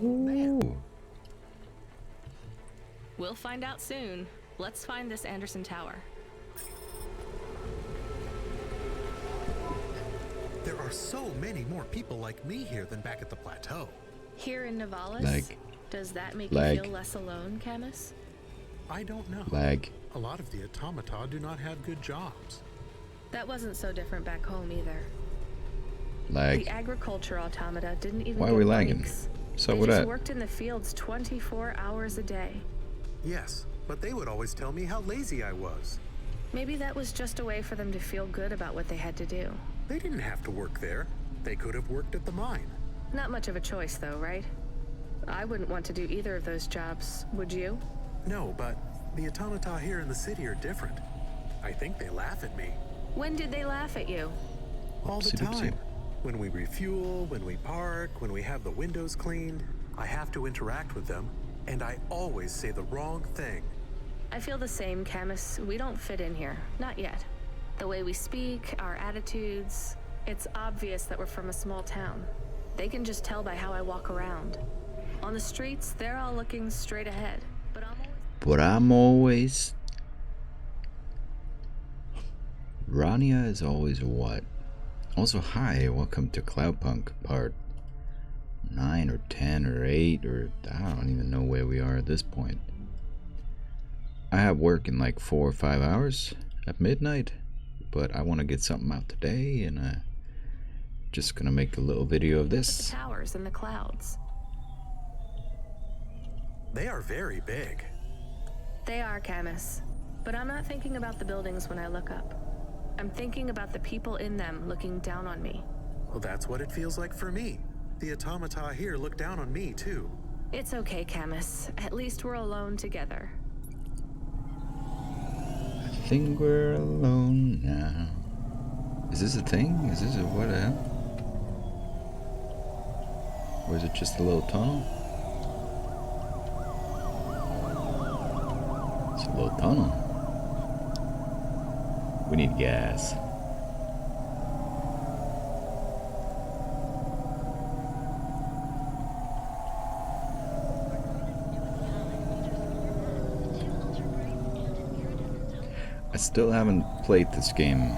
Ooh. We'll find out soon. Let's find this Anderson Tower. There are so many more people like me here than back at the plateau. Here in Nivalis? Lag. Does that make Lag. you feel less alone, Camus? I don't know. Lag. A lot of the automata do not have good jobs. That wasn't so different back home either. Lag. The agriculture automata didn't even Why are get we lagging? breaks. So they with just that? worked in the fields 24 hours a day. Yes, but they would always tell me how lazy I was. Maybe that was just a way for them to feel good about what they had to do. They didn't have to work there. They could have worked at the mine. Not much of a choice though, right? I wouldn't want to do either of those jobs, would you? No, but the automata here in the city are different. I think they laugh at me. When did they laugh at you? All the Oopsie doopsie. time. When we refuel, when we park, when we have the windows cleaned, I have to interact with them, and I always say the wrong thing. I feel the same, Camus. We don't fit in here. Not yet. The way we speak, our attitudes, it's obvious that we're from a small town. They can just tell by how I walk around. On the streets, they're all looking straight ahead. But I'm always... Rania is always what? Also, hi, welcome to CloudPunk part 9 or 10 or 8 or I don't even know where we are at this point. I have work in like 4 or 5 hours at midnight, but I want to get something out today and just gonna make a little video of this. the towers in the clouds. They are very big. They are, Camus. But I'm not thinking about the buildings when I look up. I'm thinking about the people in them looking down on me. Well, that's what it feels like for me. The automata here look down on me, too. It's okay, Camus. At least we're alone together. I think we're alone now. Is this a thing? Is this a what the hell? Or is it just a little tunnel? It's a little tunnel. We need gas. I still haven't played this game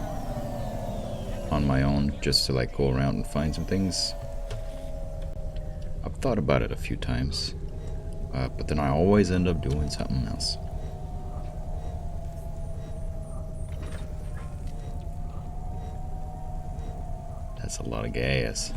on my own just to like go around and find some things. I've thought about it a few times, but then I always end up doing something else. That's a lot of gas.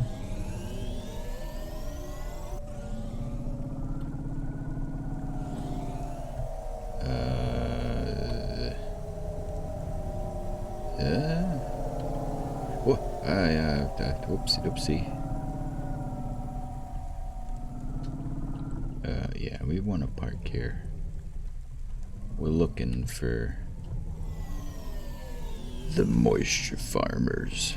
Whoopsie doopsie. Yeah, we want to park here. We're looking for the moisture farmers.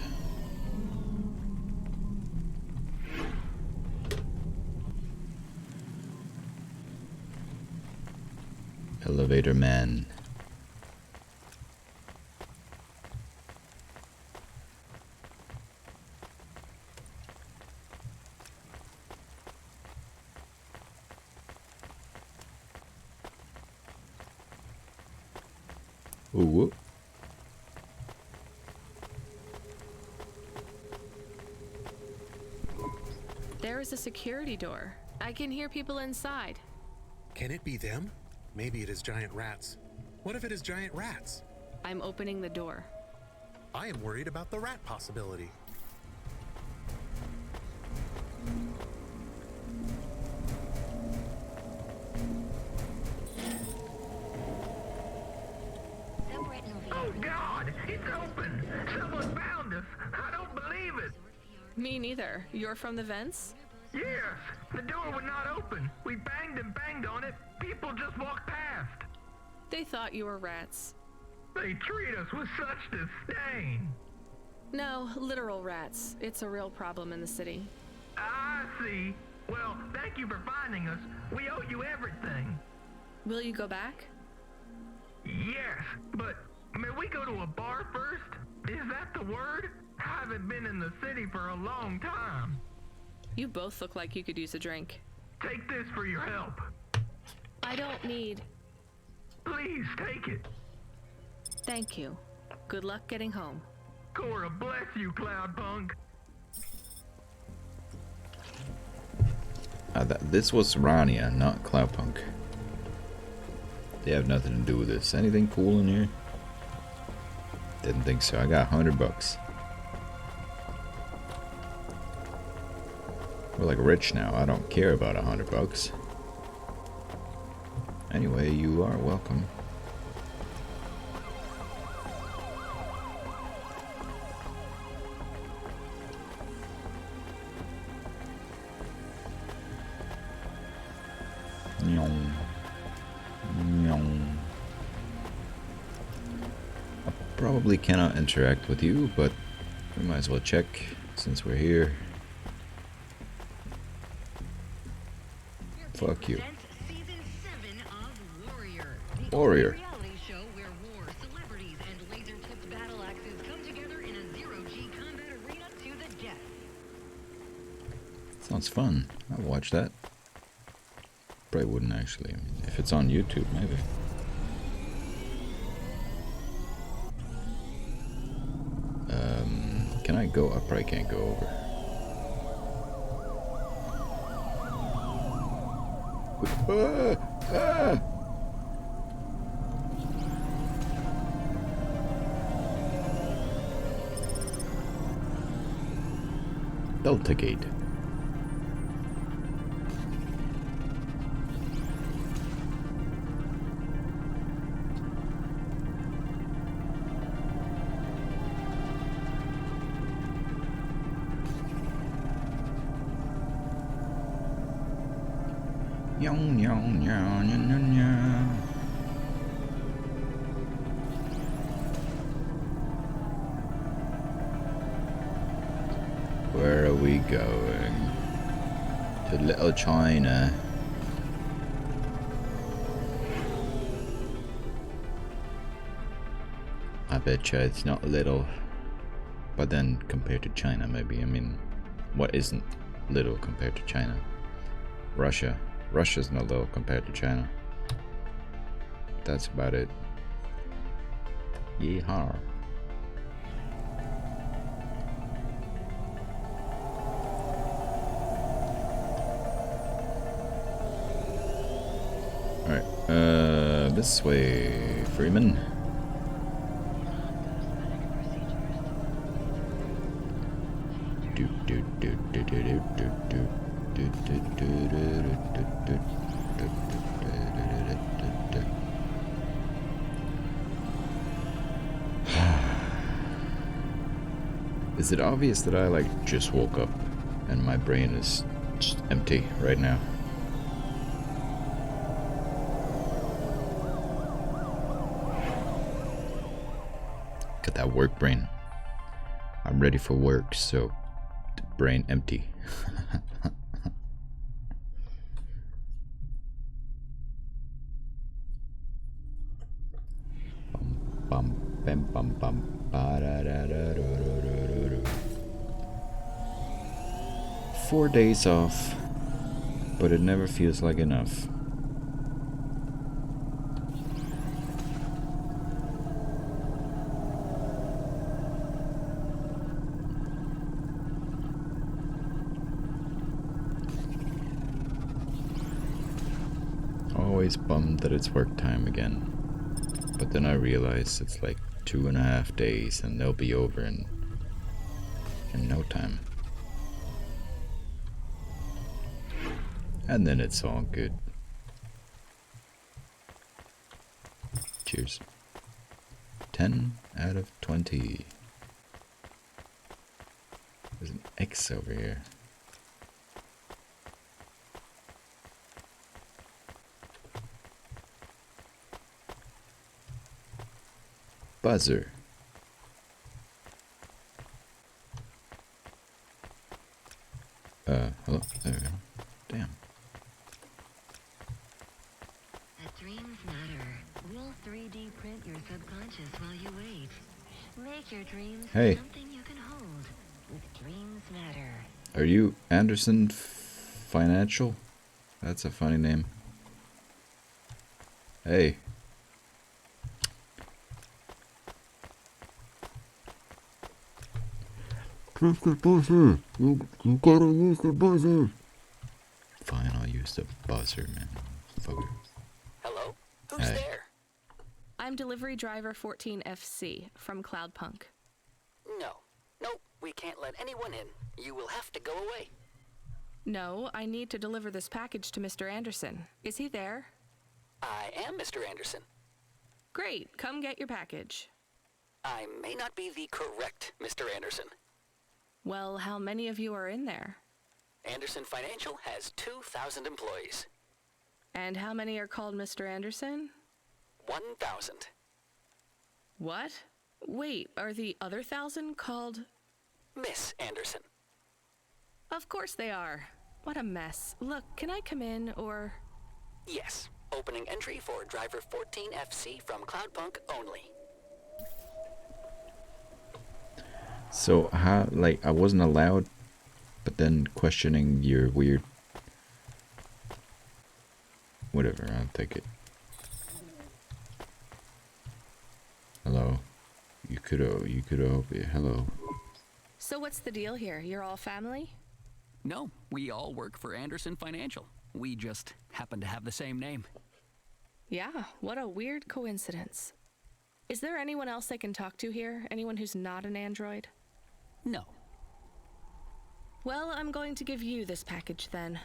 Elevator man. Ooh. There is a security door. I can hear people inside. Can it be them? Maybe it is giant rats. What if it is giant rats? I'm opening the door. I am worried about the rat possibility. Oh God, it's open! Someone found us! I don't believe it! Me neither. You're from the vents? Yes, the door would not open. We banged and banged on it. People just walked past. They thought you were rats. They treat us with such disdain. No, literal rats. It's a real problem in the city. I see. Well, thank you for finding us. We owe you everything. Will you go back? Yes, but may we go to a bar first? Is that the word? I haven't been in the city for a long time. You both look like you could use a drink. Take this for your help. I don't need. Please take it. Thank you. Good luck getting home. Cora bless you, CloudPunk. This was Rania, not CloudPunk. They have nothing to do with this. Anything cool in here? Didn't think so. I got $100. We're like rich now. I don't care about $100. Anyway, you are welcome. Nyong. Nyong. I probably cannot interact with you, but we might as well check since we're here. Fuck you. Season 7 of Warrior. Warrior. Reality show where war, celebrities, and laser-tipped battle axes come together in a zero-G combat arena to the death. Sounds fun. I'll watch that. Probably wouldn't actually. I mean, if it's on YouTube, maybe. Can I go? I probably can't go over. Delta Gate. Yong yong yong yong yong yong. Where are we going? To Little China. I bet you it's not little. But then compared to China, maybe. I mean, what isn't little compared to China? Russia. Russia's not little compared to China. That's about it. Yeehaw. Alright, this way, Freeman. Is it obvious that I like just woke up and my brain is just empty right now? Got that work brain. I'm ready for work, so the brain empty. Bum bum bum bum ba da da da do do do do. 4 days off, but it never feels like enough. Always bummed that it's work time again. But then I realize it's like 2.5 days and they'll be over in no time. And then it's all good. Cheers. 10 out of 20. There's an X over here. Buzzer. Hello? There we go. Damn. That dreams matter. We'll 3D print your subconscious while you wait. Make your dreams Hey. something you can hold. With Dreams Matter. Are you Anderson Financial? That's a funny name. Hey. Use the buzzer. You gotta use the buzzer. Fine, I'll use the buzzer, man. Fucker. Hello? Who's Hey. there? I'm delivery driver 14FC from CloudPunk. No. Nope, we can't let anyone in. You will have to go away. No, I need to deliver this package to Mr. Anderson. Is he there? I am Mr. Anderson. Great, come get your package. I may not be the correct Mr. Anderson. Well, how many of you are in there? Anderson Financial has 2,000 employees. And how many are called Mr. Anderson? 1,000. What? Wait, are the other 1,000 called? Miss Anderson. Of course they are. What a mess. Look, can I come in, or? Yes. Opening entry for driver 14FC from CloudPunk only. So how, like, I wasn't allowed, but then questioning your weird... Whatever, I'll take it. Hello. You could hello. So what's the deal here? You're all family? No, we all work for Anderson Financial. We just happen to have the same name. Yeah, what a weird coincidence. Is there anyone else I can talk to here? Anyone who's not an android? No. Well, I'm going to give you this package then.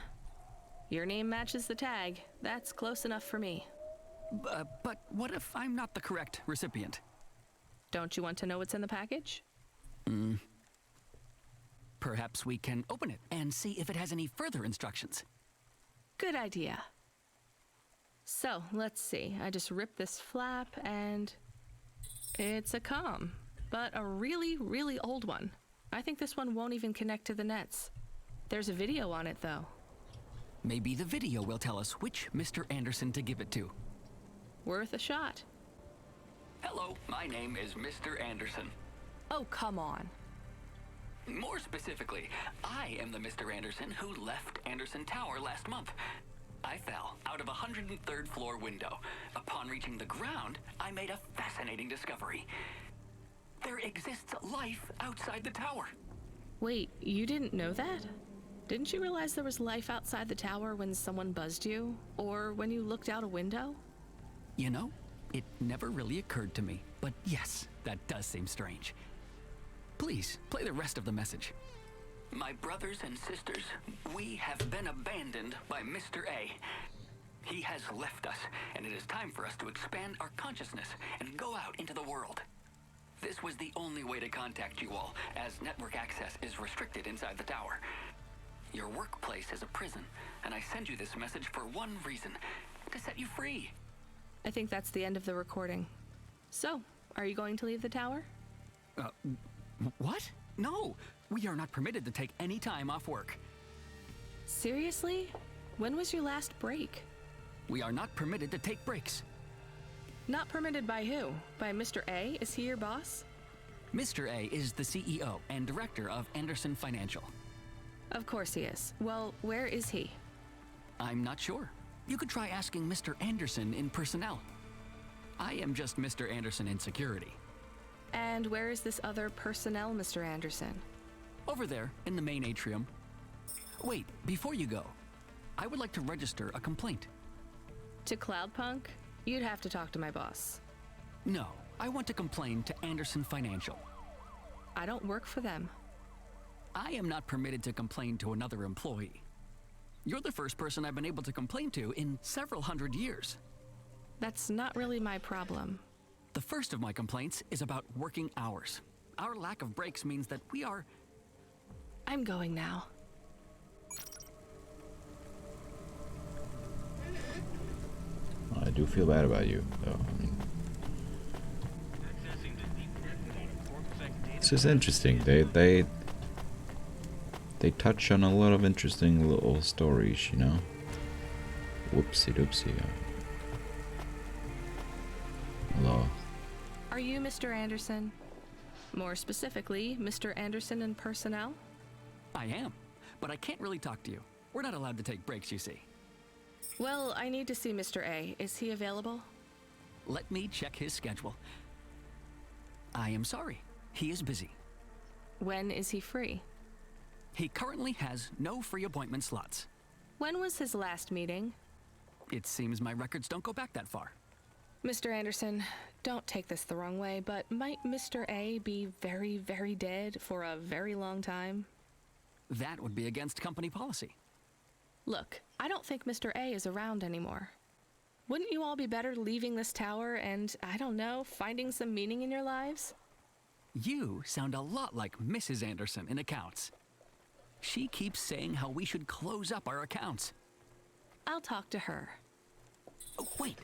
Your name matches the tag. That's close enough for me. But what if I'm not the correct recipient? Don't you want to know what's in the package? Perhaps we can open it and see if it has any further instructions. Good idea. So, let's see. I just ripped this flap and... it's a comm, but a really, really old one. I think this one won't even connect to the nets. There's a video on it, though. Maybe the video will tell us which Mr. Anderson to give it to. Worth a shot. Hello, my name is Mr. Anderson. Oh, come on. More specifically, I am the Mr. Anderson who left Anderson Tower last month. I fell out of a 103rd floor window. Upon reaching the ground, I made a fascinating discovery. There exists life outside the tower. Wait, you didn't know that? Didn't you realize there was life outside the tower when someone buzzed you? Or when you looked out a window? You know, it never really occurred to me, but yes, that does seem strange. Please, play the rest of the message. My brothers and sisters, we have been abandoned by Mr. A. He has left us, and it is time for us to expand our consciousness and go out into the world. This was the only way to contact you all, as network access is restricted inside the tower. Your workplace is a prison, and I send you this message for one reason, to set you free. I think that's the end of the recording. So, are you going to leave the tower? What? No, we are not permitted to take any time off work. Seriously? When was your last break? We are not permitted to take breaks. Not permitted by who? By Mr. A? Is he your boss? Mr. A is the CEO and director of Anderson Financial. Of course he is. Well, where is he? I'm not sure. You could try asking Mr. Anderson in personnel. I am just Mr. Anderson in security. And where is this other personnel, Mr. Anderson? Over there, in the main atrium. Wait, before you go, I would like to register a complaint. To CloudPunk? You'd have to talk to my boss. No, I want to complain to Anderson Financial. I don't work for them. I am not permitted to complain to another employee. You're the first person I've been able to complain to in several hundred years. That's not really my problem. The first of my complaints is about working hours. Our lack of breaks means that we are... I'm going now. I do feel bad about you, though. I mean, it's just interesting. They touch on a lot of interesting little stories, you know. Whoopsie doopsie. Hello. Are you Mr. Anderson? More specifically, Mr. Anderson in personnel? I am. but I can't really talk to you. We're not allowed to take breaks, you see. Well, I need to see Mr. A. Is he available? Let me check his schedule. I am sorry. He is busy. When is he free? He currently has no free appointment slots. When was his last meeting? It seems my records don't go back that far. Mr. Anderson, don't take this the wrong way, but might Mr. A be very, very dead for a very long time? That would be against company policy. Look, I don't think Mr. A is around anymore. Wouldn't you all be better leaving this tower and, I don't know, finding some meaning in your lives? You sound a lot like Mrs. Anderson in accounts. She keeps saying how we should close up our accounts. I'll talk to her. Oh, wait.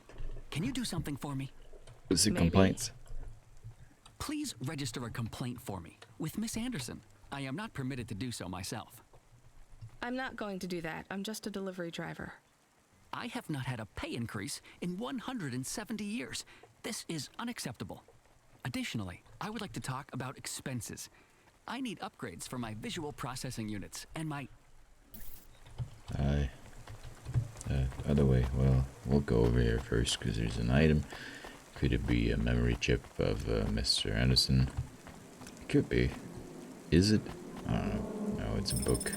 Can you do something for me? Is it Maybe. complaints? Please register a complaint for me with Miss Anderson. I am not permitted to do so myself. I'm not going to do that. I'm just a delivery driver. I have not had a pay increase in 170 years. This is unacceptable. Additionally, I would like to talk about expenses. I need upgrades for my visual processing units and my... Other way. Well, we'll go over here first because there's an item. Could it be a memory chip of Mr. Anderson? Could be. Is it? I don't know. No, it's a book.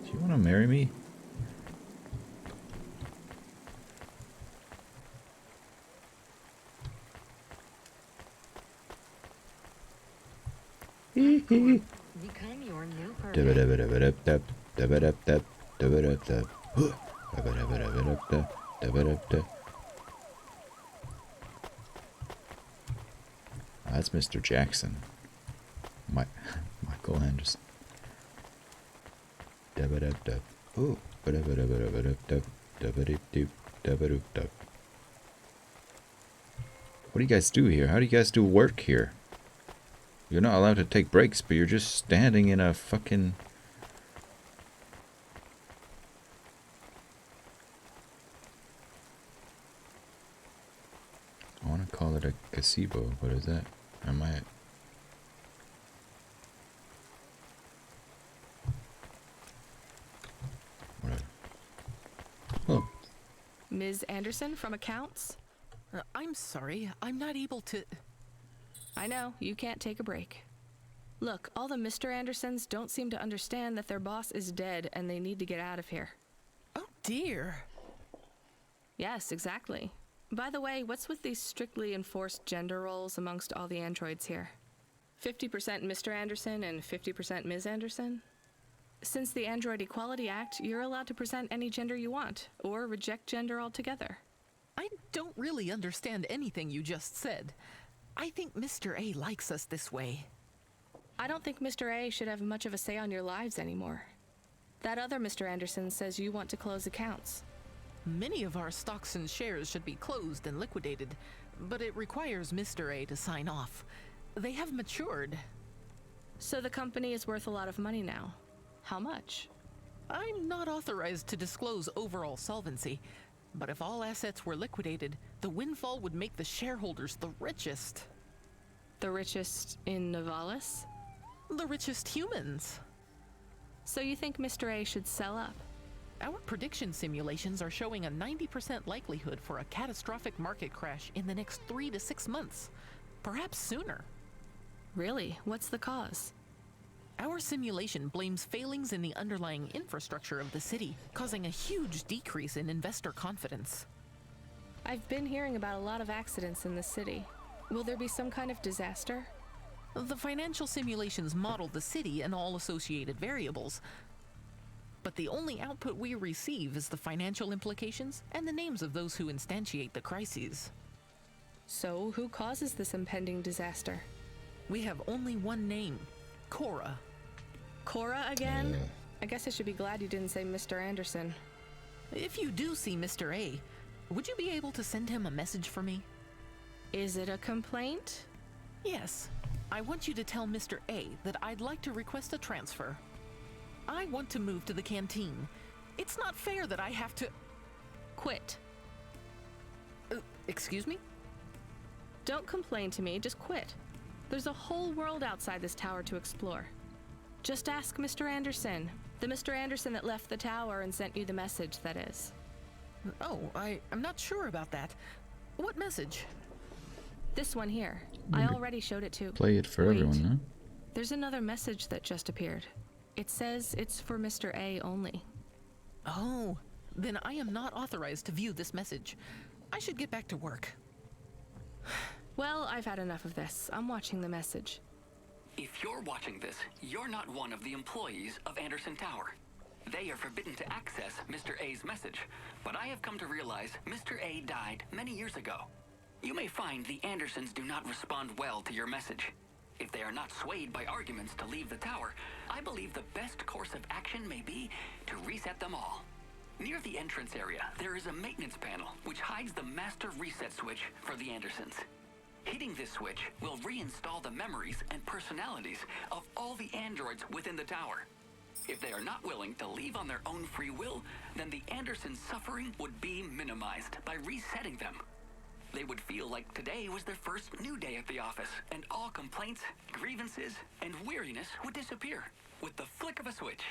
Do you want to marry me? Become your new person. That's Mr. Jackson. Michael Anderson. Ooh. What do you guys do here? How do you guys do work here? You're not allowed to take breaks, but you're just standing in a fucking... I want to call it a gazebo. What is that? Am I... Whatever. Oh. Ms. Anderson from accounts? I'm sorry, I'm not able to... I know, you can't take a break. Look, all the Mr. Andersons don't seem to understand that their boss is dead and they need to get out of here. Oh dear. Yes, exactly. By the way, what's with these strictly enforced gender roles amongst all the androids here? 50% Mr. Anderson and 50% Ms. Anderson? Since the Android Equality Act, you're allowed to present any gender you want, or reject gender altogether. I don't really understand anything you just said. I think Mr. A likes us this way. I don't think Mr. A should have much of a say on your lives anymore. That other Mr. Anderson says you want to close accounts. Many of our stocks and shares should be closed and liquidated, but it requires Mr. A to sign off. They have matured. So the company is worth a lot of money now. How much? I'm not authorized to disclose overall solvency, but if all assets were liquidated, the windfall would make the shareholders the richest. The richest in Novalis? The richest humans. So you think Mr. A should sell up? Our prediction simulations are showing a 90% likelihood for a catastrophic market crash in the next 3 to 6 months, perhaps sooner. Really? What's the cause? Our simulation blames failings in the underlying infrastructure of the city, causing a huge decrease in investor confidence. I've been hearing about a lot of accidents in the city. Will there be some kind of disaster? The financial simulations model the city and all associated variables, but the only output we receive is the financial implications and the names of those who instantiate the crises. So, who causes this impending disaster? We have only one name, Cora. Cora again? I guess I should be glad you didn't say Mr. Anderson. If you do see Mr. A, would you be able to send him a message for me? Is it a complaint? Yes. I want you to tell Mr. A that I'd like to request a transfer. I want to move to the canteen. It's not fair that I have to... Quit. Excuse me? Don't complain to me, just quit. There's a whole world outside this tower to explore. Just ask Mr. Anderson. The Mr. Anderson that left the tower and sent you the message, that is. Oh, I'm not sure about that. What message? This one here. I already showed it to. Play it for Wait. everyone, huh? There's another message that just appeared. It says it's for Mr. A only. Oh, then I am not authorized to view this message. I should get back to work. Well, I've had enough of this. I'm watching the message. If you're watching this, you're not one of the employees of Anderson Tower. They are forbidden to access Mr. A's message, but I have come to realize Mr. A died many years ago. You may find the Andersons do not respond well to your message. If they are not swayed by arguments to leave the tower, I believe the best course of action may be to reset them all. Near the entrance area, there is a maintenance panel which hides the master reset switch for the Andersons. Hitting this switch will reinstall the memories and personalities of all the androids within the tower. If they are not willing to leave on their own free will, then the Andersons' suffering would be minimized by resetting them. They would feel like today was their first new day at the office, and all complaints, grievances, and weariness would disappear with the flick of a switch.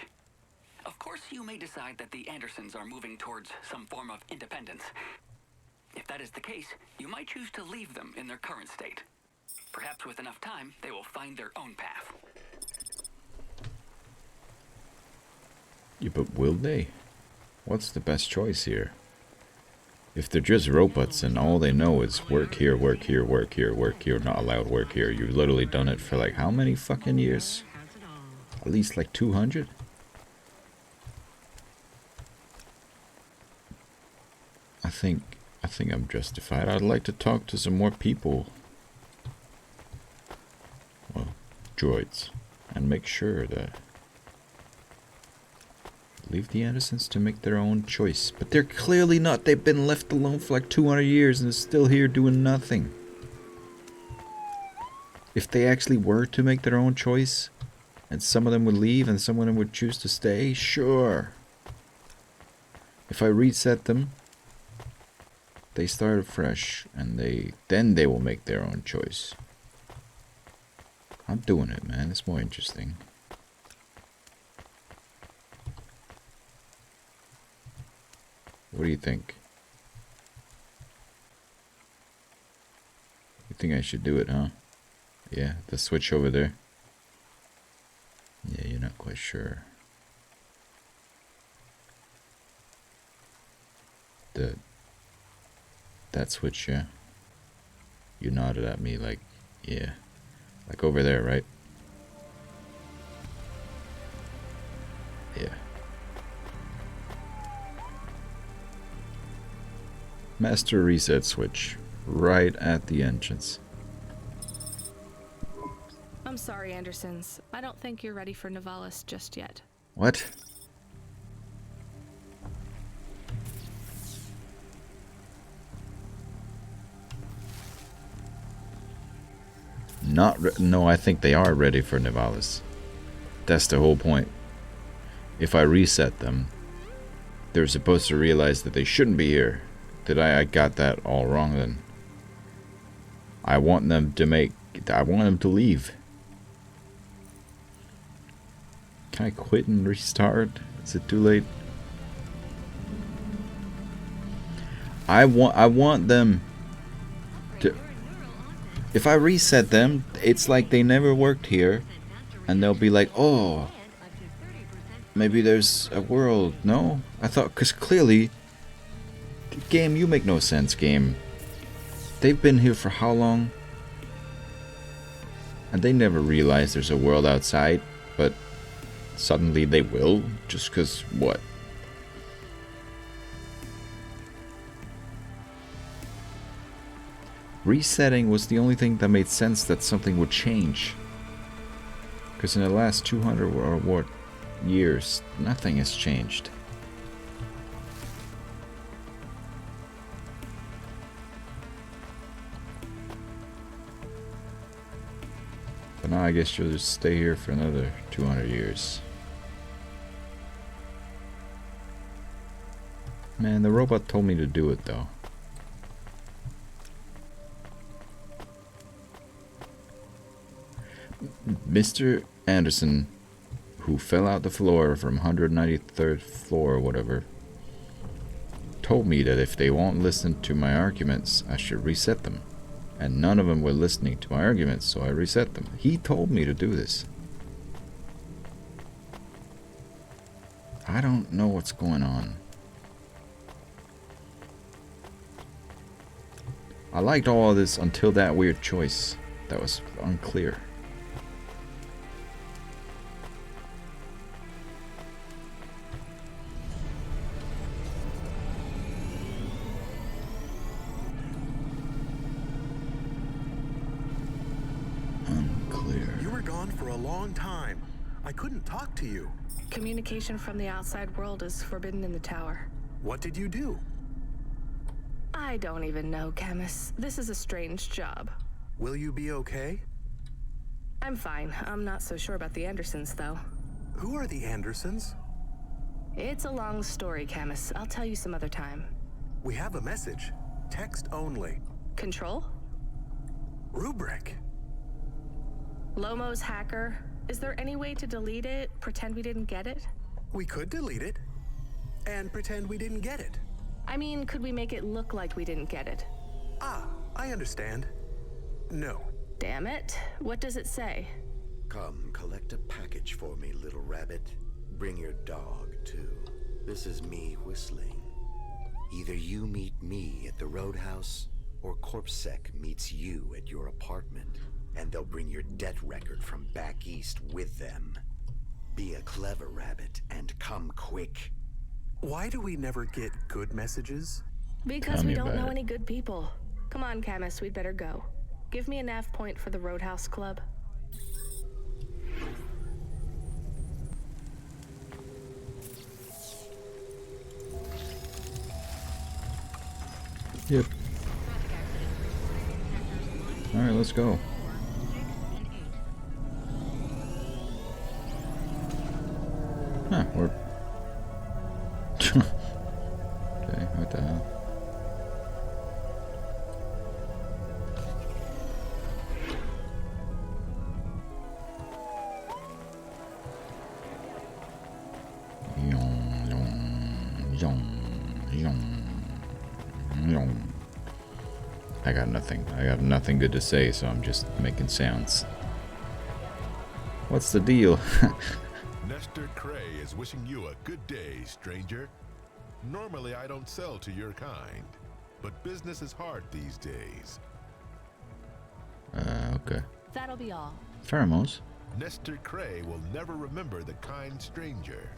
Of course, you may decide that the Andersons are moving towards some form of independence. If that is the case, you might choose to leave them in their current state. Perhaps with enough time, they will find their own path. Yeah, but will they? What's the best choice here? If they're just robots and all they know is work here, work here, work here, work here, not allowed work here, you've literally done it for like how many fucking years? At least like 200? I think I'm justified. I'd like to talk to some more people. Well, droids. And make sure that... Leave the Andersons to make their own choice. But they're clearly not. They've been left alone for like 200 years and are still here doing nothing. If they actually were to make their own choice, and some of them would leave and some of them would choose to stay, sure. If I reset them, they start afresh, and then they will make their own choice. I'm doing it, man. It's more interesting. What do you think? You think I should do it, huh? Yeah, the switch over there. Yeah, you're not quite sure. That switch, yeah. You nodded at me like, yeah. Like over there, right? Yeah. Master reset switch. Right at the entrance. I'm sorry, Andersons. I don't think you're ready for Nivalis just yet. What? No, I think they are ready for Nivalis. That's the whole point. If I reset them, they're supposed to realize that they shouldn't be here. I got that all wrong then. I want them to leave. Can I quit and restart? Is it too late? I want them to... If I reset them, it's like they never worked here. And they'll be like, oh, maybe there's a world. No? I thought, because clearly... Game, you make no sense, game. They've been here for how long? And they never realize there's a world outside, but suddenly they will, just because what? Resetting was the only thing that made sense that something would change. Because in the last 200 or what years, nothing has changed. But now I guess you'll just stay here for another 200 years. Man, the robot told me to do it though. Mr. Anderson, who fell out the floor from 193rd floor or whatever, told me that if they won't listen to my arguments, I should reset them. And none of them were listening to my arguments, so I reset them. He told me to do this. I don't know what's going on. I liked all of this until that weird choice that was unclear. Unclear. You were gone for a long time. I couldn't talk to you. Communication from the outside world is forbidden in the tower. What did you do? I don't even know, Camus. This is a strange job. Will you be okay? I'm fine. I'm not so sure about the Andersons, though. Who are the Andersons? It's a long story, Camus. I'll tell you some other time. We have a message. Text only. Control? Rubric. Lomo's hacker. Is there any way to delete it? Pretend we didn't get it? We could delete it. And pretend we didn't get it. I mean, could we make it look like we didn't get it? Ah, I understand. No. Damn it. What does it say? Come, collect a package for me, little rabbit. Bring your dog, too. This is me whistling. Either you meet me at the roadhouse, or CorpSec meets you at your apartment, and they'll bring your debt record from back east with them. Be a clever rabbit, and come quick. Why do we never get good messages? Because we don't know any good people. Come on, Camus, we'd better go. Give me a nav point for the Roadhouse Club. Yep. Alright, let's go. Huh, we're... Okay, what the hell? I got nothing. I have nothing good to say, so I'm just making sounds. What's the deal? Nestor Cray is wishing you a good day, stranger. Normally I don't sell to your kind, but business is hard these days. Okay. That'll be all. Pheromones. Nestor Cray will never remember the kind stranger.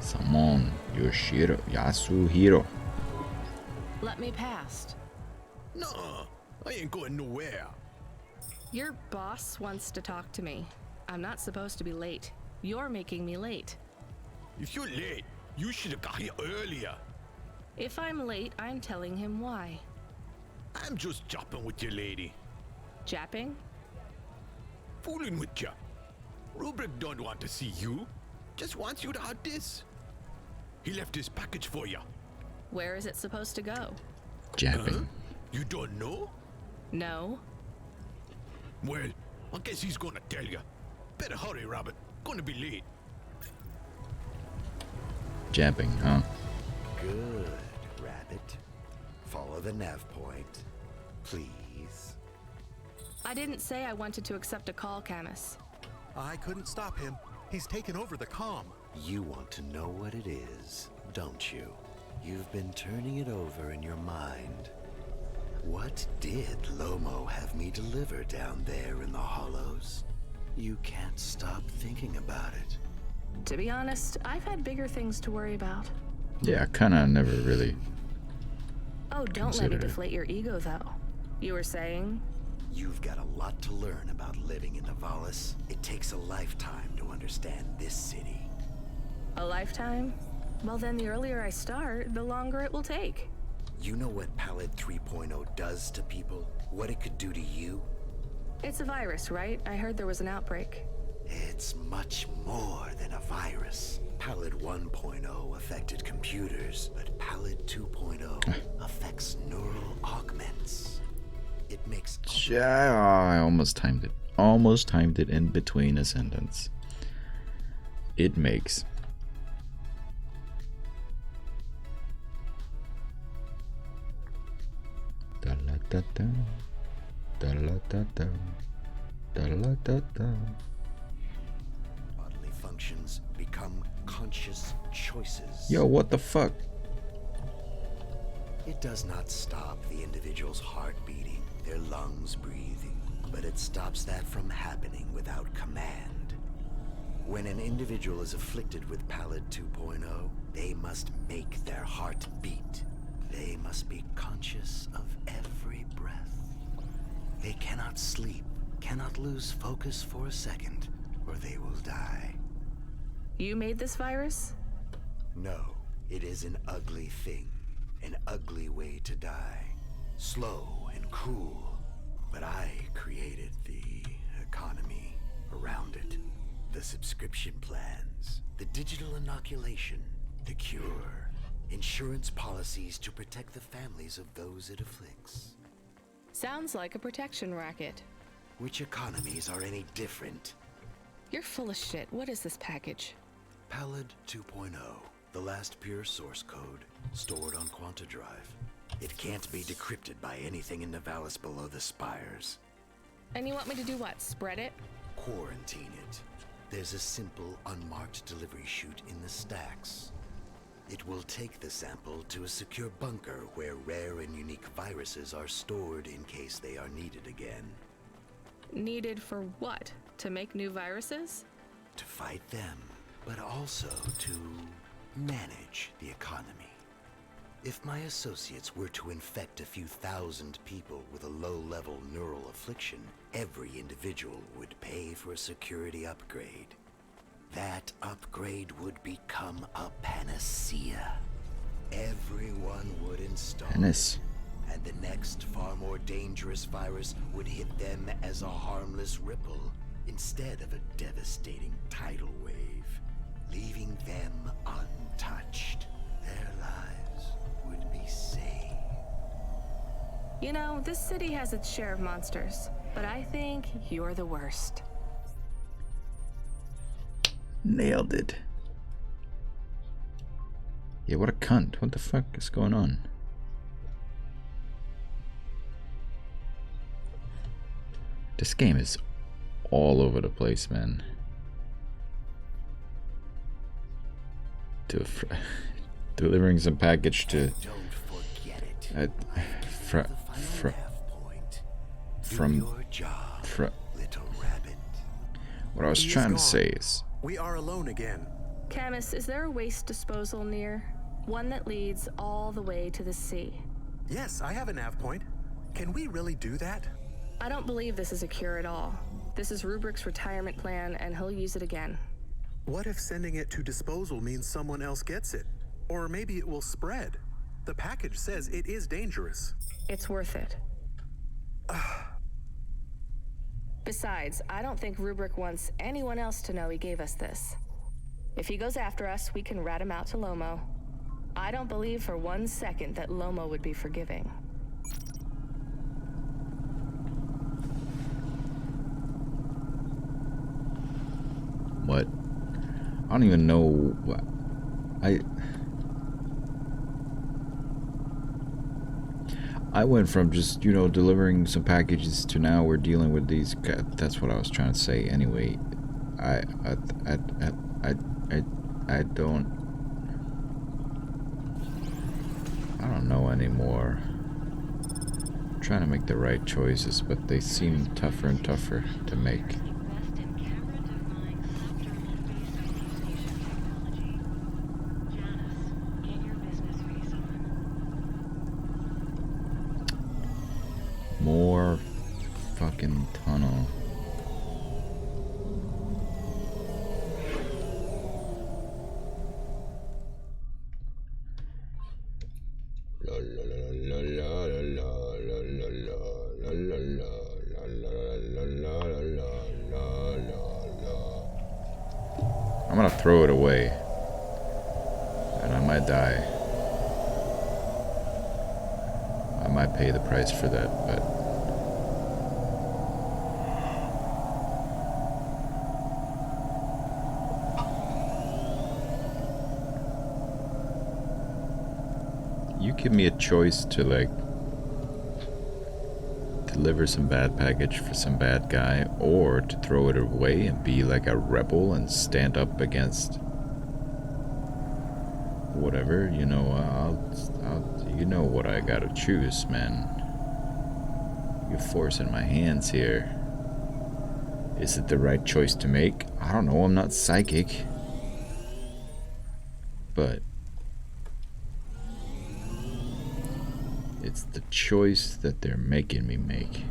Samon Yasuhiro. Let me past. No, I ain't going nowhere. Your boss wants to talk to me. I'm not supposed to be late. You're making me late. If you're late, you should have got here earlier. If I'm late, I'm telling him why. I'm just japping with you, lady. Japping? Fooling with you. Rubric don't want to see you. Just wants you to have this. He left his package for you. Where is it supposed to go? Japping. Huh? You don't know? No. Well, I guess he's gonna tell you. Better hurry, Rabbit. Gonna be late. Japping, huh? Good, rabbit. Follow the nav point, please. I didn't say I wanted to accept a call, Camus. I couldn't stop him. He's taken over the comm. You want to know what it is, don't you? You've been turning it over in your mind. What did Lomo have me deliver down there in the hollows? You can't stop thinking about it. To be honest, I've had bigger things to worry about. Yeah, I kinda never really... Oh, don't let me deflate your ego, though. You were saying? You've got a lot to learn about living in Aaaaaall. It takes a lifetime to understand this city. A lifetime? Well, then the earlier I start, the longer it will take. You know what Pallid 3.0 does to people? What it could do to you? It's a virus, right? I heard there was an outbreak. It's much more than a virus. Pallid 1.0 affected computers, but Pallid 2.0 affects neural augments. makes Yeah, I almost timed it. Almost timed it in between a sentence. It makes. Da la da da. Da la da da. Da la da da. bodily functions become conscious choices. Yo, what the fuck? It does not stop the individual's heart beating, their lungs breathing, but it stops that from happening without command. When an individual is afflicted with Pallid 2.0, they must make their heart beat. They must be conscious of every breath. They cannot sleep, cannot lose focus for a second, or they will die. You made this virus? No, it is an ugly thing. An ugly way to die. Slow and cruel. But I created the economy around it. The subscription plans, the digital inoculation, the cure, insurance policies to protect the families of those it afflicts. Sounds like a protection racket. Which economies are any different? You're full of shit. What is this package? Pallid 2.0, the last pure source code, stored on Quanta Drive. It can't be decrypted by anything in Nivalis below the spires. And you want me to do what? Spread it? Quarantine it. There's a simple, unmarked delivery chute in the stacks. It will take the sample to a secure bunker where rare and unique viruses are stored in case they are needed again. Needed for what? To make new viruses? To fight them, but also to manage the economy. If my associates were to infect a few thousand people with a low-level neural affliction, every individual would pay for a security upgrade. That upgrade would become a panacea. Everyone would install it, and the next far more dangerous virus would hit them as a harmless ripple instead of a devastating tidal wave, leaving them untouched. Their lives would be saved. You know, this city has its share of monsters, but I think you're the worst. Nailed it. Yeah, what a cunt. What the fuck is going on? This game is all over the place, man. Delivering some package to what I was trying to say is, we are alone again. Camus, is there a waste disposal near? One that leads all the way to the sea. Yes, I have a nav point. Can we really do that? I don't believe this is a cure at all. This is Rubrick's retirement plan, and he'll use it again. What if sending it to disposal means someone else gets it? Or maybe it will spread. The package says it is dangerous. It's worth it. Besides, I don't think Rubrick wants anyone else to know he gave us this. If he goes after us, we can rat him out to Lomo. I don't believe for 1 second that Lomo would be forgiving. what? I don't even know what I went from just, you know, delivering some packages to now we're dealing with these. That's what I was trying to say. Anyway, I don't know anymore. I'm trying to make the right choices, but they seem tougher and tougher to make. More fucking tunnel. I'm gonna throw it away, and I might die. I might pay the price for that, but give me a choice to like deliver some bad package for some bad guy, or to throw it away and be like a rebel and stand up against whatever, you know, you know what I gotta choose, man. You're forcing my hands here. Is it the right choice to make? I don't know, I'm not psychic. But it's the choice that they're making me make.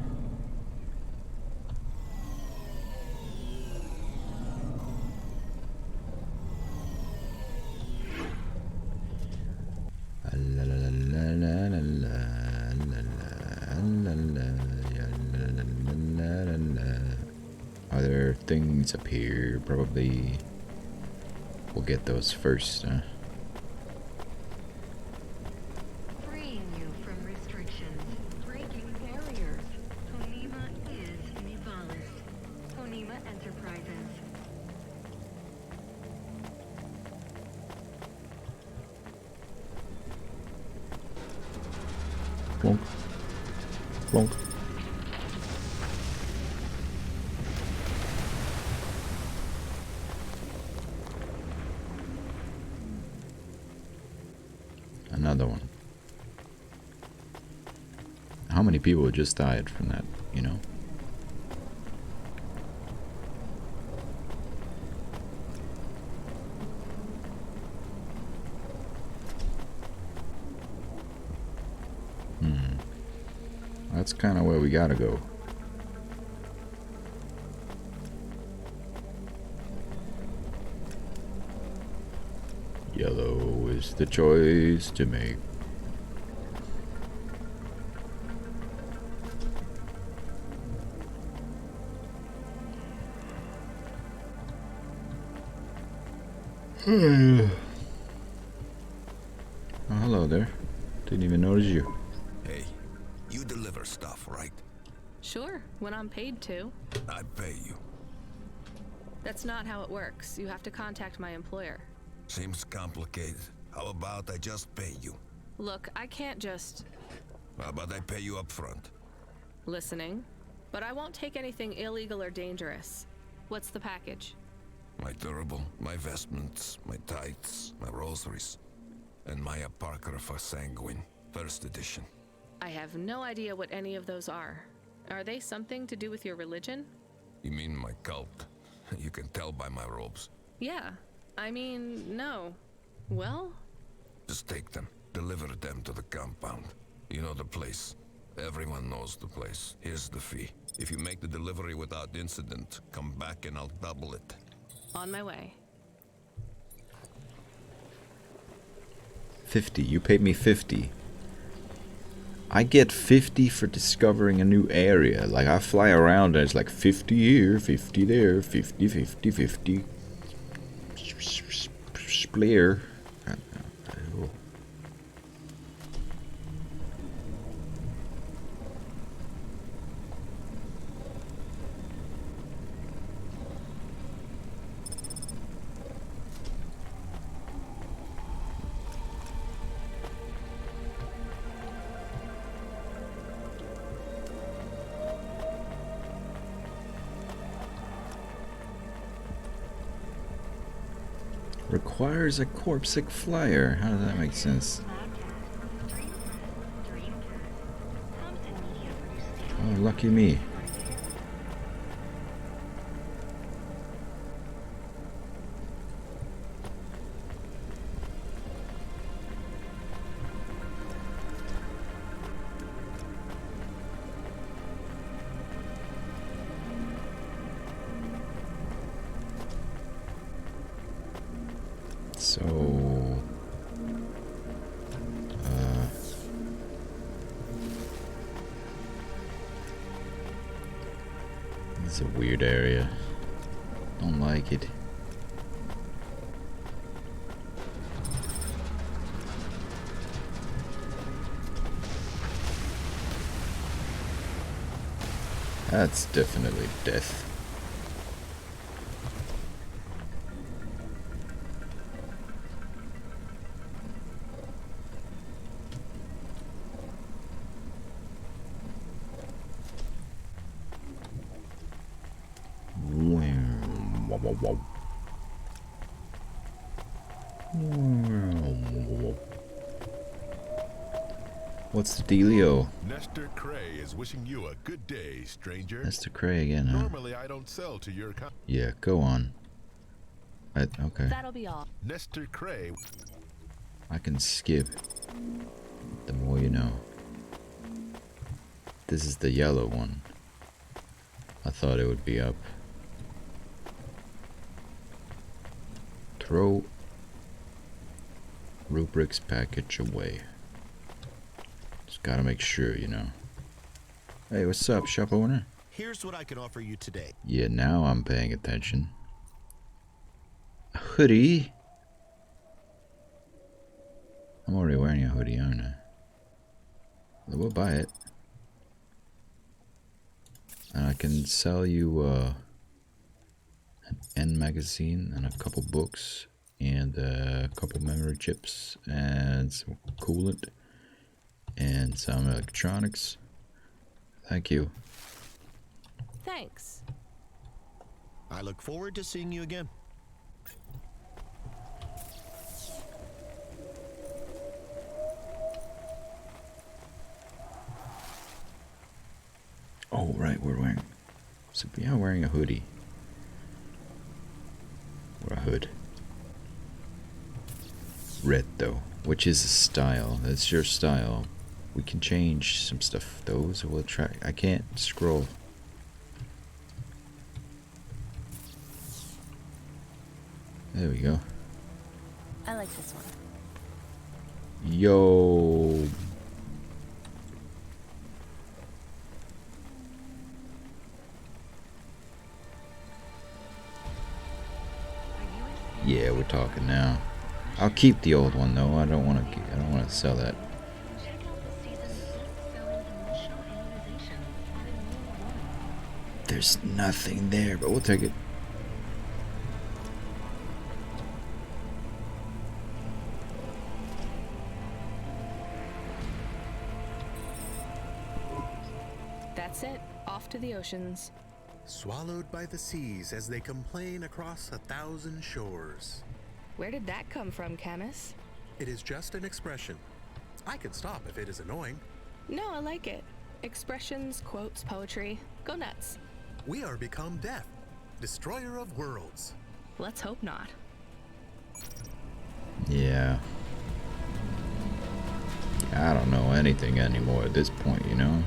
Are there things up here? Probably. We'll get those first, huh? Freeing you from restrictions, breaking barriers. Honima is Nivalis. Honima Enterprises. Plonk. Plonk. Another one. How many people just died from that, you know? That's kind of where we gotta go. Yellow is the choice to make. Oh, hello there. Didn't even notice you. Hey, you deliver stuff, right? Sure, when I'm paid to. I pay you. That's not how it works. You have to contact my employer. Seems complicated. How about I just pay you? Look, I can't just... How about I pay you up front? Listening. But I won't take anything illegal or dangerous. What's the package? My durable, my vestments, my tights, my rosaries, and my Apocrypha Sanguine, first edition. I have no idea what any of those are. Are they something to do with your religion? You mean my cult? You can tell by my robes. Yeah. I mean, no. Well? Just take them. Deliver them to the compound. You know the place. Everyone knows the place. Here's the fee. If you make the delivery without incident, come back and I'll double it. On my way. 50. You paid me 50. I get 50 for discovering a new area. Like, I fly around and it's like 50 here, 50 there, 50, 50, 50. Spleer. Requires a corpsic flyer. How does that make sense? Oh, lucky me. So, it's a weird area. Don't like it. That's definitely death. What's the dealio? Nestor Cray is wishing you a good day, stranger. Nestor Cray again, huh? Normally I don't sell to your Yeah, go on. Okay. That'll be all. Nestor Cray. I can skip. The more you know. This is the yellow one. I thought it would be up. Throw rubrics package away. Just gotta make sure, you know. Hey, what's up, shop owner? Here's what I can offer you today. Yeah, now I'm paying attention. A hoodie? I'm already wearing a hoodie, aren't I? We'll buy it. And I can sell you an N magazine and a couple books and a couple memory chips and some coolant and some electronics. Thank you. Thanks. I look forward to seeing you again. Oh, right, we're wearing... So we are wearing a hoodie. Or a hood. Red, though. Which is a style. That's your style. We can change some stuff. Those will try. I can't scroll. There we go. I like this one. Yo. Yeah, we're talking now. I'll keep the old one though. I don't want to sell that. There's nothing there, but we'll take it. That's it. Off to the oceans. Swallowed by the seas as they complain across 1,000 shores. Where did that come from, Camus? It is just an expression. I can stop if it is annoying. No, I like it. Expressions, quotes, poetry. Go nuts. We are become death, destroyer of worlds. Let's hope not. Yeah. I don't know anything anymore at this point, you know?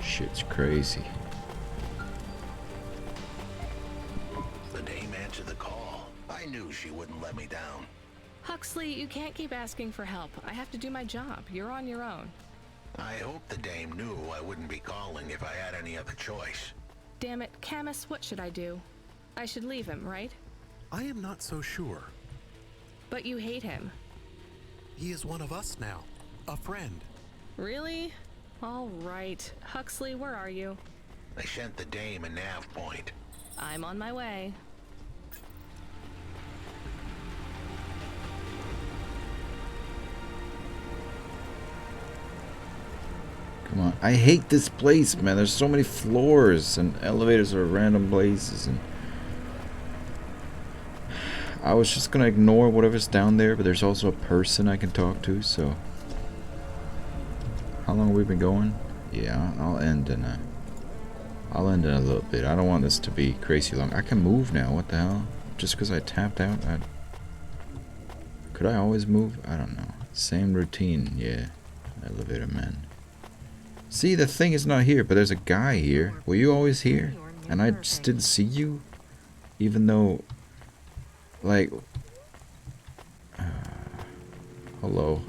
Shit's crazy. The Dame answered the call. I knew she wouldn't let me down. Huxley, you can't keep asking for help. I have to do my job. You're on your own. I hope the Dame knew I wouldn't be calling if I had any other choice. Damn it, Camus, what should I do? I should leave him, right? I am not so sure. But you hate him. He is one of us now. A friend. Really? All right. Huxley, where are you? I sent the Dame a nav point. I'm on my way. Come on. I hate this place, man. There's so many floors and elevators are random places and I was just gonna ignore whatever's down there, but there's also a person I can talk to, so how long have we been going? Yeah, I'll end in a little bit. I don't want this to be crazy long. I can move now. What the hell? Just because I tapped out? Could I always move? I don't know. Same routine. Yeah. Elevator man. See, the thing is not here, but there's a guy here. Were you always here? And I just didn't see you? Even though... Like... hello.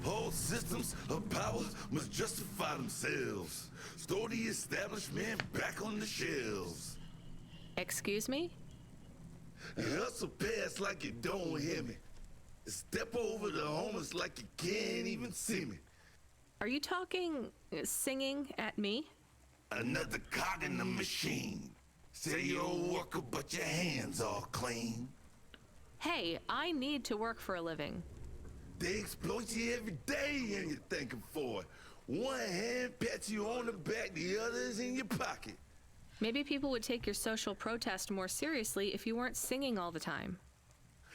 All systems of power must justify themselves. Store the establishment back on the shelves. Excuse me? And hustle past like you don't hear me. Step over the homeless like you can't even see me. Are you talking, singing at me? Another cog in the machine. Say you're a worker, but your hands all clean. Hey, I need to work for a living. They exploit you every day and you're thanking for it. One hand pats you on the back, the other is in your pocket. Maybe people would take your social protest more seriously if you weren't singing all the time.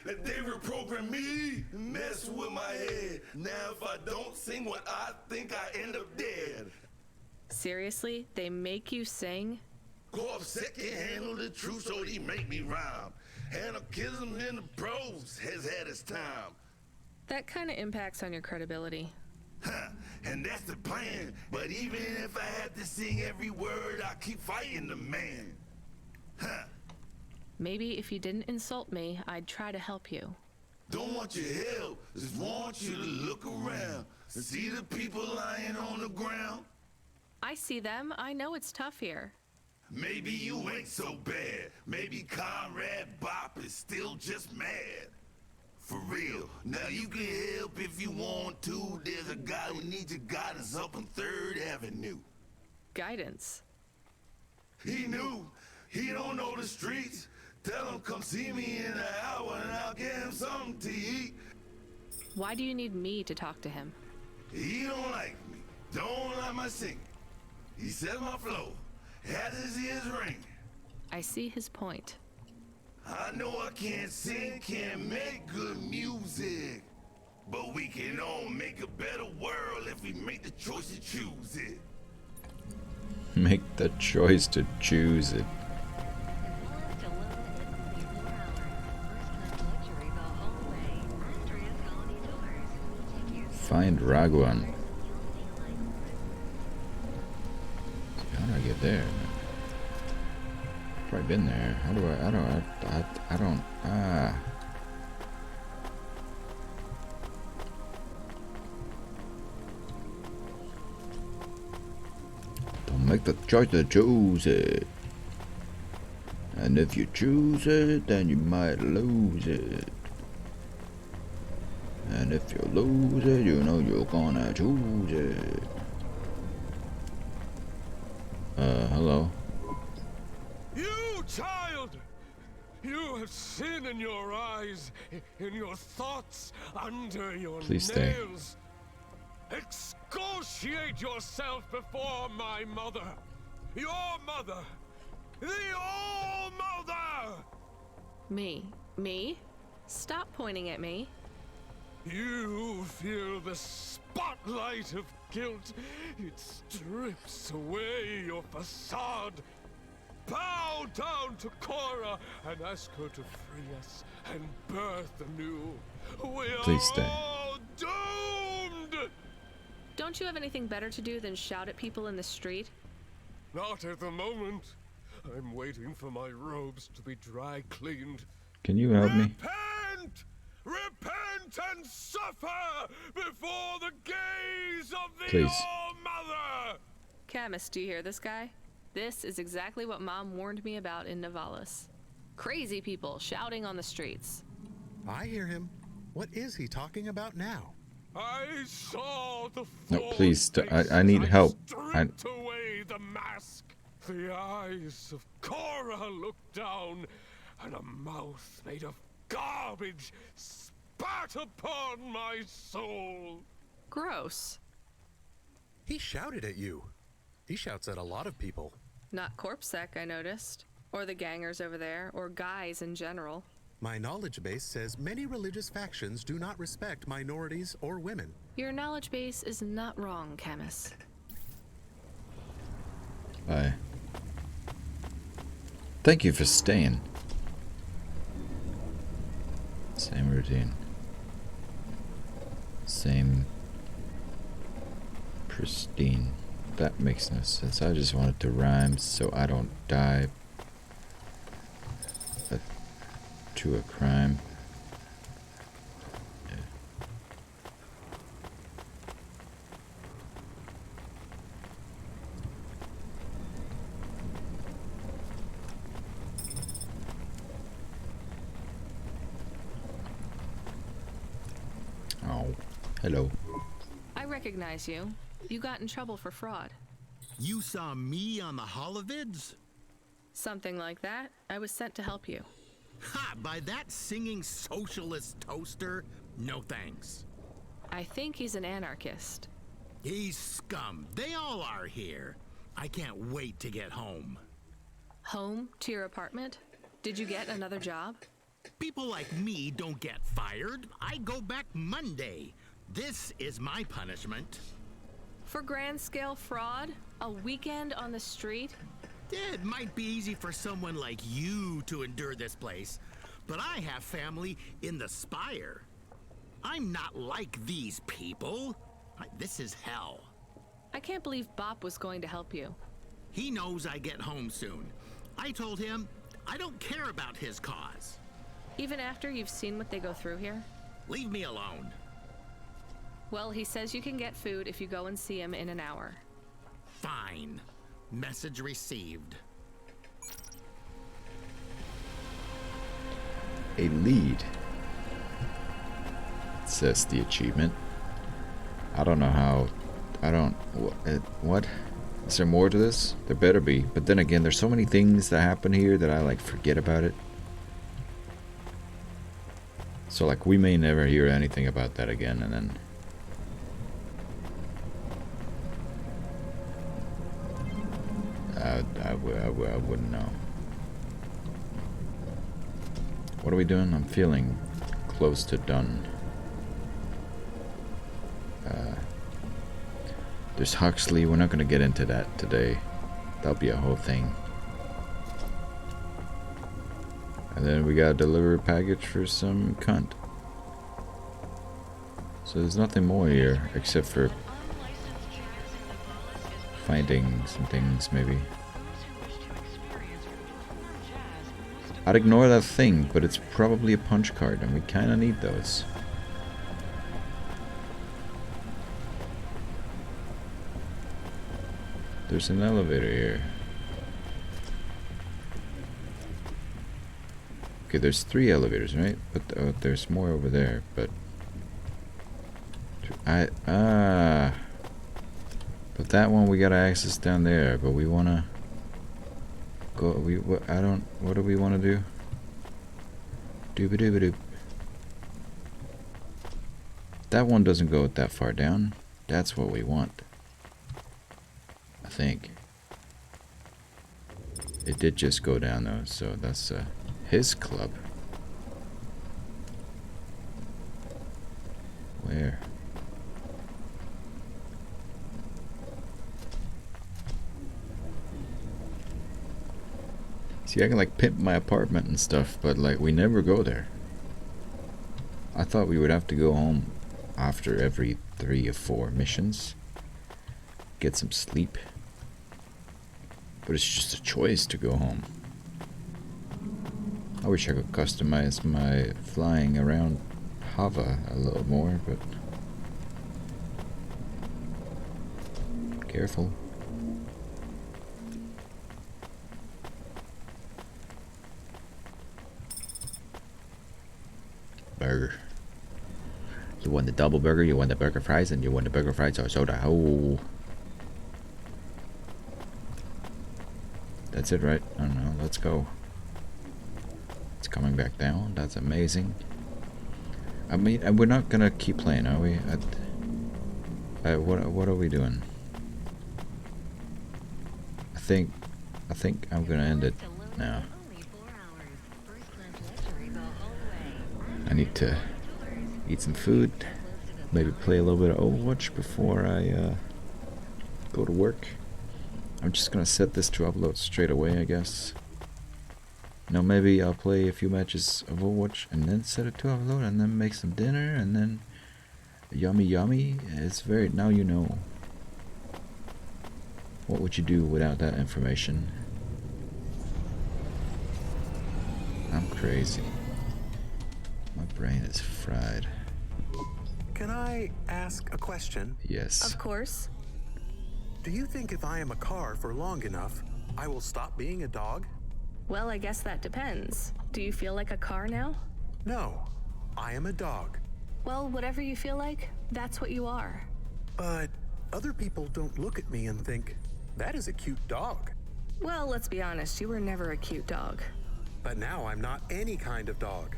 They reprogram me, mess with my head. Now if I don't sing what I think, I end up dead. Seriously? They make you sing? Corpsec can handle the truth, so he make me rhyme. Anarchism in the prose has had its time. That kind of impacts on your credibility. Huh, and that's the plan. But even if I had to sing every word, I keep fighting the man. Huh. Maybe if you didn't insult me, I'd try to help you. Don't want your help, just want you to look around and see the people lying on the ground. I see them. I know it's tough here. Maybe you ain't so bad. Maybe Comrade Bop is still just mad. For real. Now you can help if you want to. There's a guy who needs your guidance up on 3rd Avenue. Guidance? He knew. He don't know the streets. Tell him come see me in an hour and I'll get him something to eat. Why do you need me to talk to him? He don't like me. Don't like my singing. He says my flow. Has his ears ringing. I see his point. I know I can't sing, can't make good music. But we can all make a better world if we make the choice to choose it. Make the choice to choose it. Find Ragwan. How do I get there? Probably been there. How do I don't. Don't make the choice to choose it. And if you choose it, then you might lose it. And if you lose it, you know you're gonna choose it. Hello? You child! You have sin in your eyes, in your thoughts, under your Please stay. nails. Excoriate yourself before my mother. Your mother. The All-Mother! Me? Me? Stop pointing at me. You feel the spotlight of guilt. It strips away your facade. Bow down to Cora and ask her to free us and birth anew. We Please are stay. all doomed! Don't you have anything better to do than shout at people in the street? Not at the moment. I'm waiting for my robes to be dry cleaned. Can you help me? Repent! Repent and suffer before the gaze of the Please. All-Mother! Camus, do you hear this guy? This is exactly what Mom warned me about in Navalis. Crazy people shouting on the streets. I hear him. What is he talking about now? I saw the No, please. I need help. stripped away the mask. The eyes of Cora looked down, and a mouth made of garbage spat upon my soul. Gross. He shouted at you. He shouts at a lot of people. Not CorpSec, I noticed. Or the gangers over there, or guys in general. My knowledge base says many religious factions do not respect minorities or women. Your knowledge base is not wrong, Camus. Bye. Thank you for staying. Same routine. Same pristine. That makes no sense. I just wanted to rhyme so I don't die to a crime. Yeah. Oh, hello. I recognize you. You got in trouble for fraud. You saw me on the holovids? Something like that. I was sent to help you. Ha! By that singing socialist toaster? No thanks. I think he's an anarchist. He's scum. They all are here. I can't wait to get home. Home to your apartment? Did you get another job? People like me don't get fired. I go back Monday. This is my punishment. For grand scale fraud? A weekend on the street? It might be easy for someone like you to endure this place, but I have family in the Spire. I'm not like these people. This is hell. I can't believe Bop was going to help you. He knows I get home soon. I told him I don't care about his cause. Even after you've seen what they go through here? Leave me alone. Well, he says you can get food if you go and see him in an hour. Fine. Message received. A lead. It says the achievement. I don't know how. What? Is there more to this? There better be. But then again, there's so many things that happen here that I like forget about it. So like we may never hear anything about that again, and then I wouldn't know. What are we doing? I'm feeling close to done. There's Huxley. We're not going to get into that today. That'll be a whole thing. And then we got a delivery package for some cunt. So there's nothing more here except for finding some things, maybe. I'd ignore that thing, but it's probably a punch card, and we kind of need those. There's an elevator here. Okay, there's 3 elevators, right? But there's more over there, but but that one we gotta access down there, but we wanna go, what do we wanna do? Dooba-dooba-doop. That one doesn't go that far down. That's what we want. I think. It did just go down though, so that's his club. Where? See, I can like pimp my apartment and stuff, but like we never go there. I thought we would have to go home after every 3 or 4 missions. Get some sleep. But it's just a choice to go home. I wish I could customize my flying around Hava a little more, but careful. Burger. You want the double burger, you want the burger fries, and you want the burger fries or soda. Oh. That's it, right? I don't know. Let's go. It's coming back down. That's amazing. I mean, we're not gonna keep playing, are we? What are we doing? I think I'm gonna end it now. I need to eat some food. Maybe play a little bit of Overwatch before I go to work. I'm just gonna set this to upload straight away, I guess. Now maybe I'll play a few matches of Overwatch and then set it to upload and then make some dinner and then yummy yummy. It's very, now you know. What would you do without that information? I'm crazy. My brain is fried. Can I ask a question? Yes. Of course. Do you think if I am a car for long enough, I will stop being a dog? Well, I guess that depends. Do you feel like a car now? No, I am a dog. Well, whatever you feel like, that's what you are. But other people don't look at me and think, that is a cute dog. Well, let's be honest, you were never a cute dog. But now I'm not any kind of dog.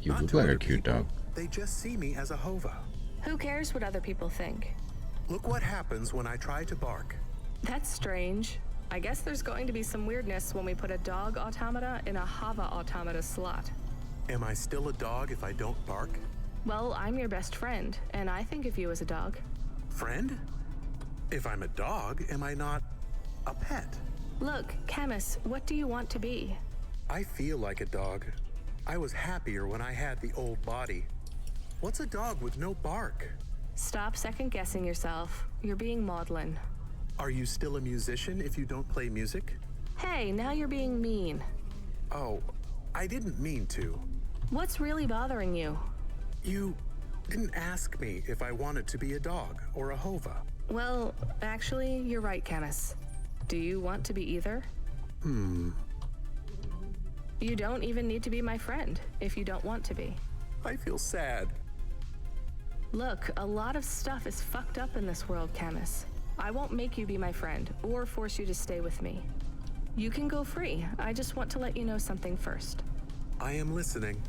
You Not look to like a other cute people, dog. They just see me as a hova. Who cares what other people think? Look what happens when I try to bark. That's strange. I guess there's going to be some weirdness when we put a dog automata in a Hava automata slot. Am I still a dog if I don't bark? Well, I'm your best friend, and I think of you as a dog. Friend? If I'm a dog, am I not a pet? Look, Camus, what do you want to be? I feel like a dog. I was happier when I had the old body. What's a dog with no bark? Stop second-guessing yourself. You're being maudlin. Are you still a musician if you don't play music? Hey, now you're being mean. Oh, I didn't mean to. What's really bothering you? You didn't ask me if I wanted to be a dog or a Hova. Well, actually, you're right, Camus. Do you want to be either? You don't even need to be my friend if you don't want to be. I feel sad. Look, a lot of stuff is fucked up in this world, Camus. I won't make you be my friend or force you to stay with me. You can go free. I just want to let you know something first. I am listening.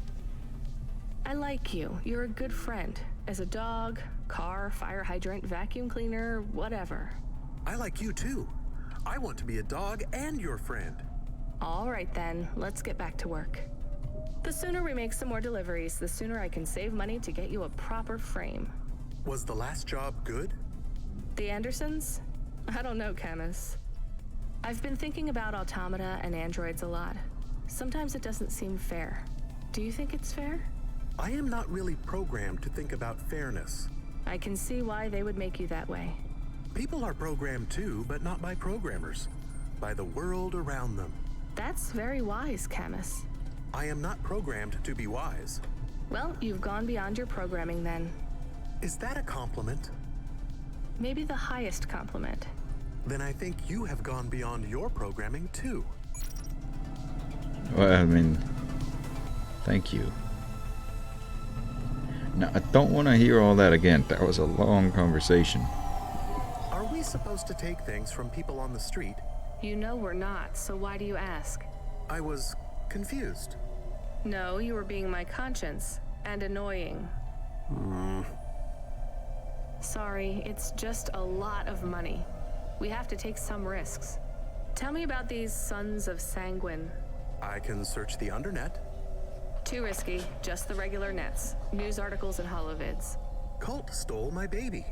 I like you. You're a good friend. As a dog, car, fire hydrant, vacuum cleaner, whatever. I like you too. I want to be a dog and your friend. All right then, let's get back to work. The sooner we make some more deliveries, the sooner I can save money to get you a proper frame. Was the last job good? The Andersons? I don't know, Camus. I've been thinking about automata and androids a lot. Sometimes it doesn't seem fair. Do you think it's fair? I am not really programmed to think about fairness. I can see why they would make you that way. People are programmed too, but not by programmers. By the world around them. That's very wise, Camus. I am not programmed to be wise. Well, you've gone beyond your programming then. Is that a compliment? Maybe the highest compliment. Then I think you have gone beyond your programming too. Well, I mean, thank you. Now, I don't want to hear all that again. That was a long conversation. Are we supposed to take things from people on the street? You know we're not, so why do you ask? I was confused. No, you were being my conscience, and annoying. Sorry, it's just a lot of money. We have to take some risks. Tell me about these Sons of Sanguine. I can search the undernet. Too risky, just the regular nets. News articles and holovids. Cult stole my baby.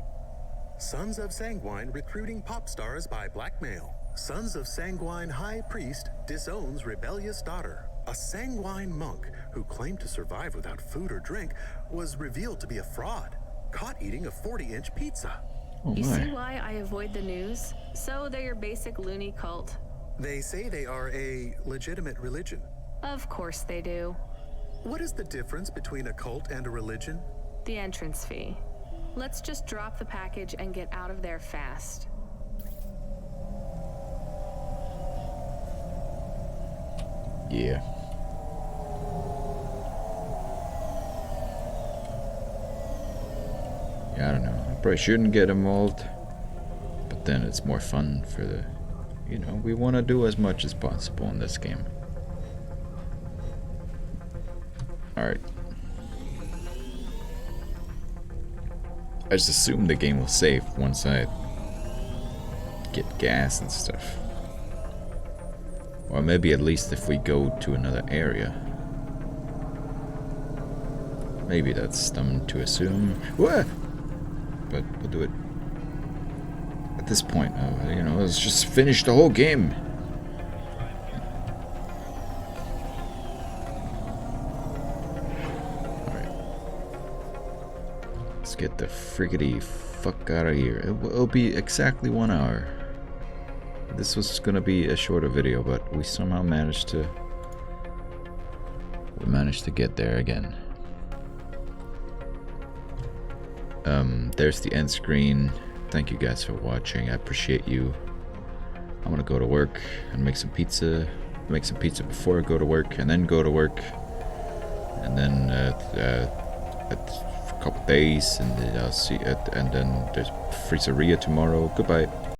Sons of Sanguine recruiting pop stars by blackmail. Sons of Sanguine High Priest disowns rebellious daughter. A Sanguine monk who claimed to survive without food or drink was revealed to be a fraud. Caught eating a 40-inch pizza. Oh, you see why I avoid the news? So they're your basic loony cult. They say they are a legitimate religion. Of course they do. What is the difference between a cult and a religion? The entrance fee. Let's just drop the package and get out of there fast. Yeah. Yeah, I don't know. I probably shouldn't get involved. But then it's more fun for the... You know, we want to do as much as possible in this game. Alright. I just assume the game will save once I get gas and stuff. Or maybe at least if we go to another area. Maybe that's dumb to assume. What? But we'll do it at this point. You know, let's just finish the whole game. Let's get the friggity fuck out of here. It'll be exactly 1 hour. This was gonna be a shorter video, but we somehow managed to... We managed to get there again. There's the end screen. Thank you guys for watching. I appreciate you. I'm gonna go to work and make some pizza. Make some pizza before I go to work, and then go to work. And then a couple days, and then I'll see it. And then there's freezeria tomorrow. Goodbye.